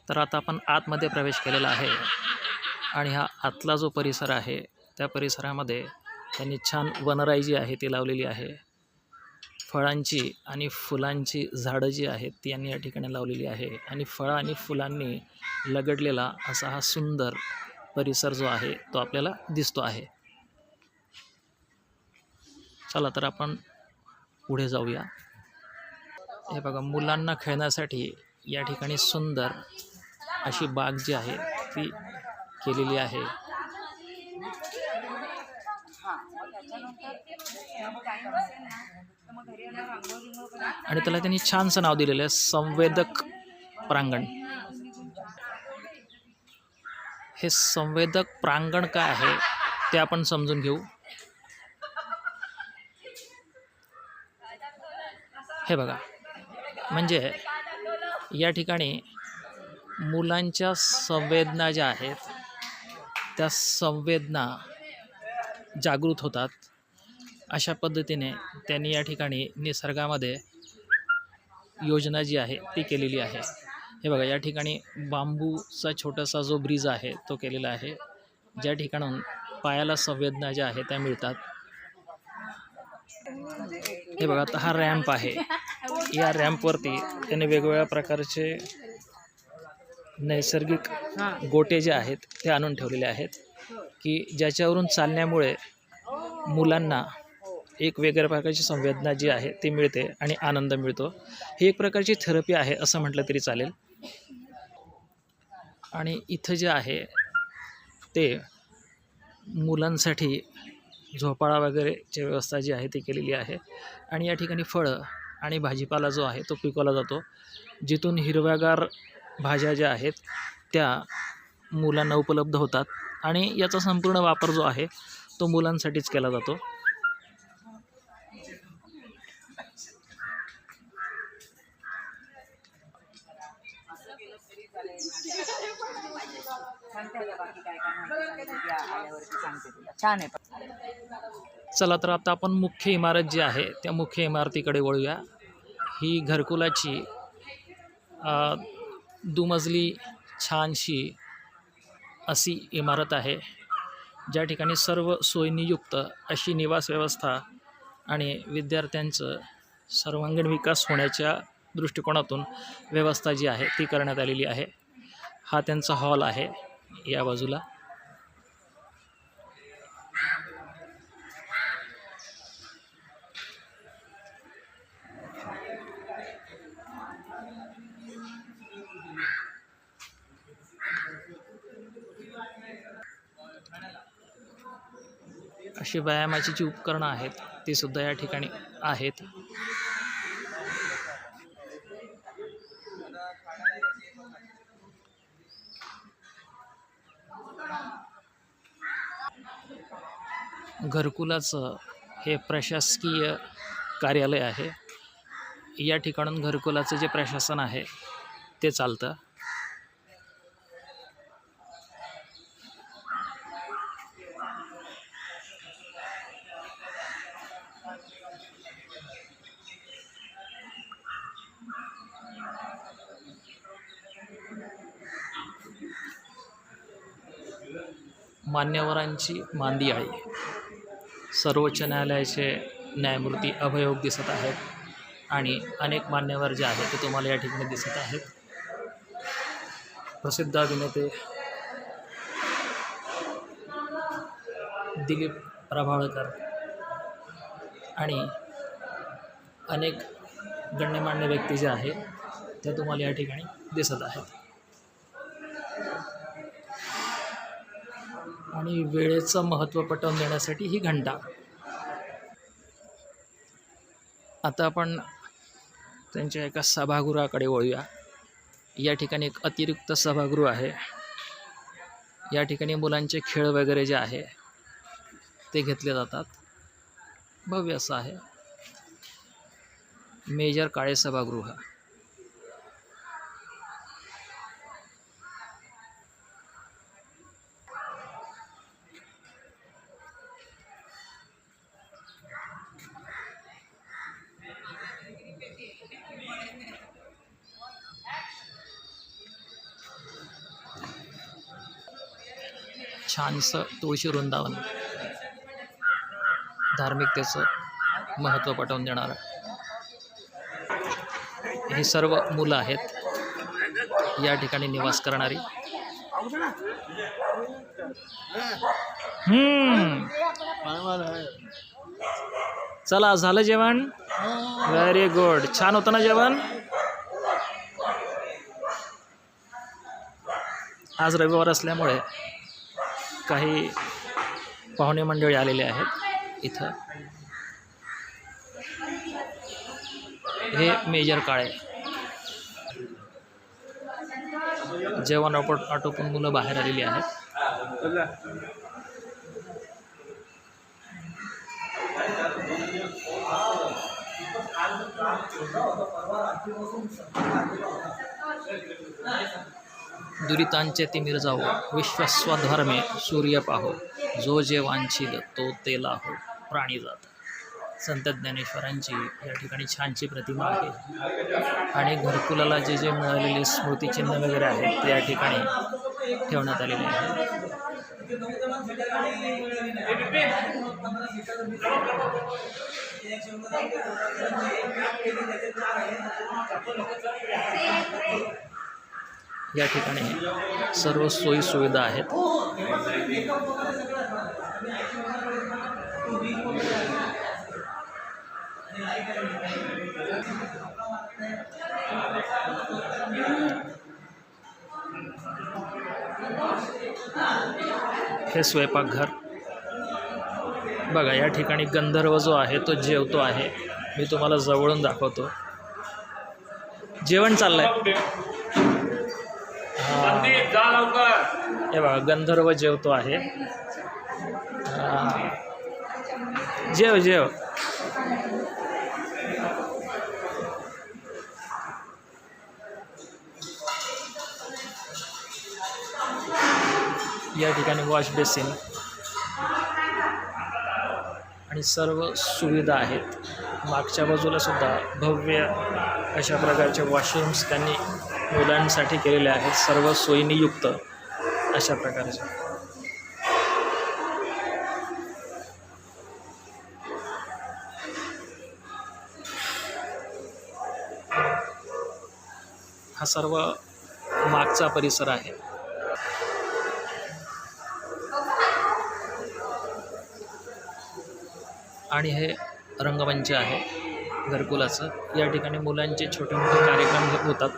तर आता आपण आतमध्ये प्रवेश केलेला आहे आणि हा आतला जो परिसर आहे त्या परिसरामध्ये त्यांनी छान वनराई जी आहे ती लावलेली आहे. फळांची आणि फुलांची झाडं जी आहेत ती यांनी या ठिकाणी लावलेली आहे आणि फळं आणि फुलांनी लगडलेला असा हा सुंदर परिसर जो आहे तो आपल्याला दिसतो आहे. चला तर आपण पुढे जाऊया. हे बघा, मुलांना खेळण्यासाठी या ठिकाणी सुंदर अशी बाग जी आहे ती केलेली आहे. आणि त्याला त्यांनी छानसं नाव दिलेलं आहे, संवेदक प्रांगण. हे संवेदक प्रांगण काय आहे ते आपण समजून घेऊ. हे बघा, म्हणजे या ठिकाणी मुलांच्या संवेदना ज्या आहेत त्या संवेदना जागृत होतात. अशा पद्धतीने त्यांनी या ठिकाणी निसर्गामध्ये योजना जी आहे ती केलेली आहे. हे बघा, या ठिकाणी बांबूचा छोटासा जो ब्रिज आहे तो केलेला आहे, ज्या ठिकाणून पायाला संवेदना ज्या आहेत त्या मिळतात. हे बघा, आता हा रॅम्प आहे. या रॅम्पवरती त्याने वेगवेगळ्या प्रकारचे नैसर्गिक गोटे जे आहेत ते आणून ठेवलेले आहेत की ज्याच्यावरून चालण्यामुळे मुलांना एक वेगळ्या प्रकारची संवेदना जी आहे ती मिळते आणि आनंद मिळतो. ही एक प्रकारची थेरपी आहे असं म्हटलं तरी चालेल. आणि इथं जे आहे ते मुलांसाठी झोपाळा वगैरेची व्यवस्था जी आहे ती केलेली आहे. आणि या ठिकाणी फळं आणि भाजीपाला जो आहे तो पिकवला जातो, जिथून हिरव्यागार भाज्या ज्या आहेत त्या मुलांना उपलब्ध होतात आणि याचा संपूर्ण वापर जो आहे तो मुलांसाठीच केला जातो. चला तर आता आपण मुख्य इमारत जी आहे त्या मुख्य इमारतीकडे वळूया. ही घरकुलाची दुमजली छानशी अशी इमारत आहे, ज्या ठिकाणी सर्व सोयींयुक्त अशी निवास व्यवस्था आणि विद्यार्थ्यांचं सर्वांगीण विकास होण्याच्या दृष्टिकोनातून व्यवस्था जी आहे ती करण्यात आलेली आहे. हा त्यांचा हॉल आहे या बाजूला. अशी व्यायामाची जी उपकरणं आहेत ती सुद्धा या ठिकाणी आहेत. घरकुलाचं हे प्रशासकीय कार्यालय आहे. या ठिकाणून घरकुलाचं जे प्रशासन आहे ते चालतं. मान्यवरांची मांदियाळी. सर्वोच्च न्यायालयाचे न्यायमूर्ती अभय दिसत आहेत आणि अनेक मान्यवर जे आहेत ते तुम्हाला या ठिकाणी दिसत आहेत. प्रसिद्ध अभिनेते दिलीप प्रभावळकर आणि अनेक गण्यमान्य व्यक्ती जे आहेत त्या तुम्हाला या ठिकाणी दिसत आहेत. आणि वेळेचं महत्त्व पटवून देण्यासाठी ही घंटा. आता आपण त्यांच्या एका सभागृहाकडे वळूया. या ठिकाणी एक अतिरिक्त सभागृह आहे. या ठिकाणी मुलांचे खेळ वगैरे जे आहे ते घेतले जातात. भव्य असं आहे. मेजर काळे सभागृह. छानसं तुळशी वृंदावन, धार्मिकतेचं महत्त्व पटवून देणारं. ही सर्व मुलं आहेत या ठिकाणी निवास करणारी. चला, झालं जेवण? Very good. छान होतं ना जेवण? आज रविवार असल्यामुळे काही पाहुणे मंडळी आलेले आहेत इथं. हे मेजर काळे. जेवण आटोपून मुलं बाहेर आलेली आहेत. दुरितांचे तिमिर जाऊ, विश्वस्वधर्मे सूर्य पाहो, जो जे वांछील तो ते लाहो, प्राणी जात. संत ज्ञानेश्वरांची या ठिकाणी छानशी प्रतिमा आहे आणि घरकुलाला जे जे मिळालेले स्मृतिचिन्ह वगैरे आहेत ते या ठिकाणी ठेवण्यात आलेले आहे. या ठिकाणी सर्व सोयी सुविधा आहेत. हे स्वयंपाकघर बघा. या ठिकाणी गंधर्व जो आहे तो जेवतो आहे. मी तुम्हाला जवळून दाखवतो. जेवण चाललंय. हे बघा, गंधर्व जेवतो आहे. जेव जेव. या ठिकाणी वॉश बेसिन आणि सर्व सुविधा आहेत. मागच्या बाजूला सुद्धा भव्य अशा प्रकारचे वॉशरूम्स त्यांनी मुलांसाठी केलेले आहेत, सर्व सोयींनी युक्त अशा प्रकारचे. हा सर्व मागचा परिसर आहे. आणि हे रंगमंच आहे घरकुलाचं. या ठिकाणी मुलांचे छोटे मोठे कार्यक्रम होतात.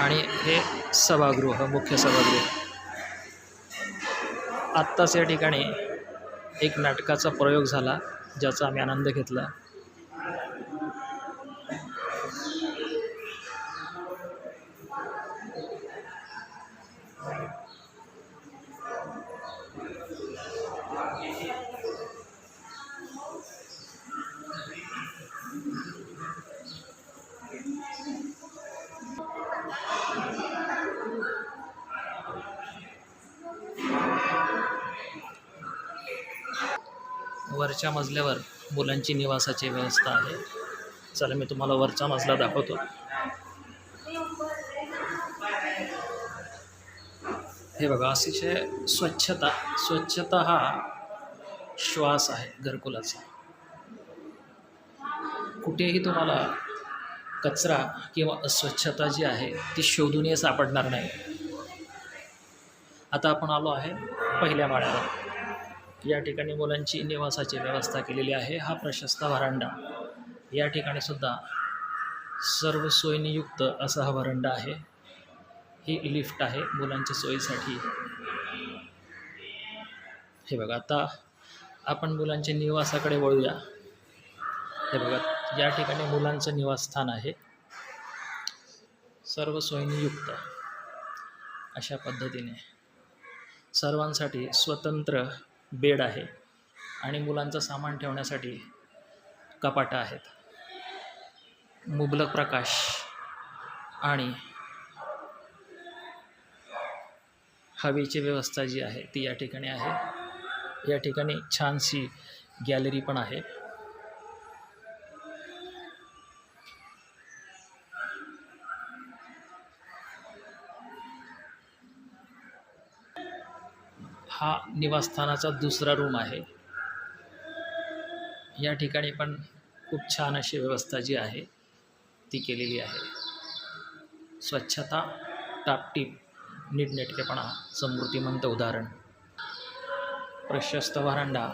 आणि हे सभागृह, मुख्य सभागृह. आत्ताच या ठिकाणी एक नाटकाचा प्रयोग झाला ज्याचा आम्ही आनंद घेतला. वरच्या मजल्यावर मुलांची निवासाची व्यवस्था आहे. चला, मी तुम्हाला वरचा मजला दाखवतो. हे बघा, अतिशय स्वच्छता हा श्वास आहे घरकुलाचा. कुठेही तुम्हाला कचरा किंवा अस्वच्छता जी आहे ती शोधूनही सापडणार नाही. आता आपण आलो आहे पहिल्या माळ्यावर. या ठिकाणी मुलांची निवासाची व्यवस्था केलेली आहे. हा प्रशस्त व्हरांडा. या ठिकाणी सुद्धा सर्व सोयीनियुक्त असा हा व्हरांडा आहे. ही लिफ्ट आहे मुलांच्या सोयीसाठी. हे बघा, आता आपण मुलांच्या निवासाकडे वळूया. हे बघा, या ठिकाणी मुलांचं निवासस्थान आहे, सर्व सोयीनियुक्त अशा पद्धतीने. सर्वांसाठी स्वतंत्र बेड आहे आणि मुलांचं सामान ठेवण्यासाठी कपाटं आहेत. मुबलक प्रकाश आणि हवेची व्यवस्था जी आहे ती या ठिकाणी आहे. या ठिकाणी छानशी गॅलरी पण आहे. हा निवासस्थानाचा दुसरा रूम आहे. या ठिकाणी पण खूप छान अशी व्यवस्था जी आहे ती केलेली आहे. स्वच्छता, टापटीप, नीटनेटकेपणा, समृद्धिमंत उदाहरण. प्रशस्त व्हरांडा,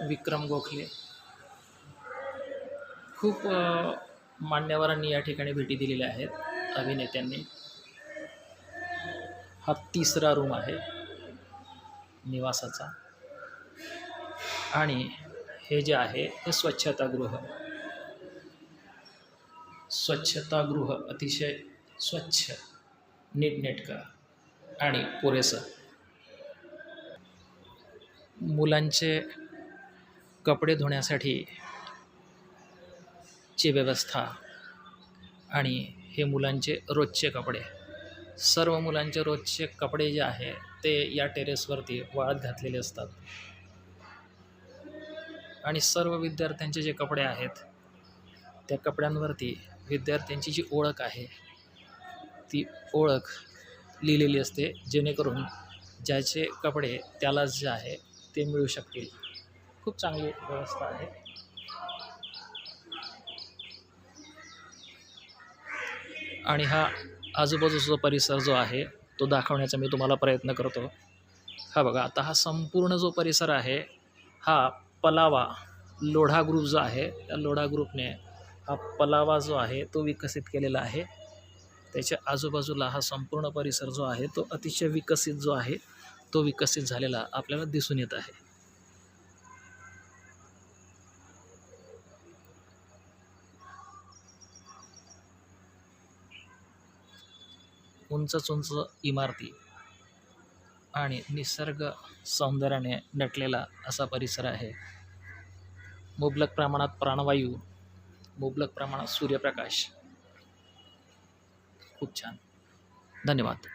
विक्रम गोखले, खूप मान्यवरांनी या ठिकाणी भेटी दिलेल्या आहेत, अभिनेत्यांनी. हा तिसरा रूम आहे निवासाचा. आणि हे जे आहे हे स्वच्छतागृह. स्वच्छतागृह अतिशय स्वच्छ, नीटनेटकं आणि पुरेसं. मुलांचे कपडे धुण्यासाठी ची व्यवस्था. आणि हे मुलांचे रोजचे कपडे, सर्व मुलांचे रोजचे कपडे जे आहे ते या टेरेसवरती वाळत घातलेले असतात. आणि सर्व विद्यार्थ्यांचे जे कपडे आहेत त्या कपड्यांवरती विद्यार्थ्यांची जी ओळख आहे ती ओळख लिहिलेली असते, जेणेकरून ज्याचे कपडे त्यालाच जे आहे ते मिळू शकतील. खूप चांगली व्यवस्था आहे. आणि हा आजूबाजूचा जो परिसर जो आहे तो दाखवण्याचा मी तुम्हाला प्रयत्न करतो. हा बघा, आता हा संपूर्ण जो परिसर आहे हा पलावा लोढा ग्रुप जो आहे त्या लोढा ग्रुपने हा पलावा जो आहे तो विकसित केलेला आहे. त्याच्या आजूबाजूला हा संपूर्ण परिसर जो आहे तो अतिशय विकसित जो आहे तो विकसित झालेला आपल्याला दिसून येत आहे. उंच उंच इमारती आणि निसर्ग सौंदर्याने नटलेला असा परिसर आहे. मुबलक प्रमाणात प्राणवायू, मुबलक प्रमाणात सूर्यप्रकाश. खूप छान. धन्यवाद.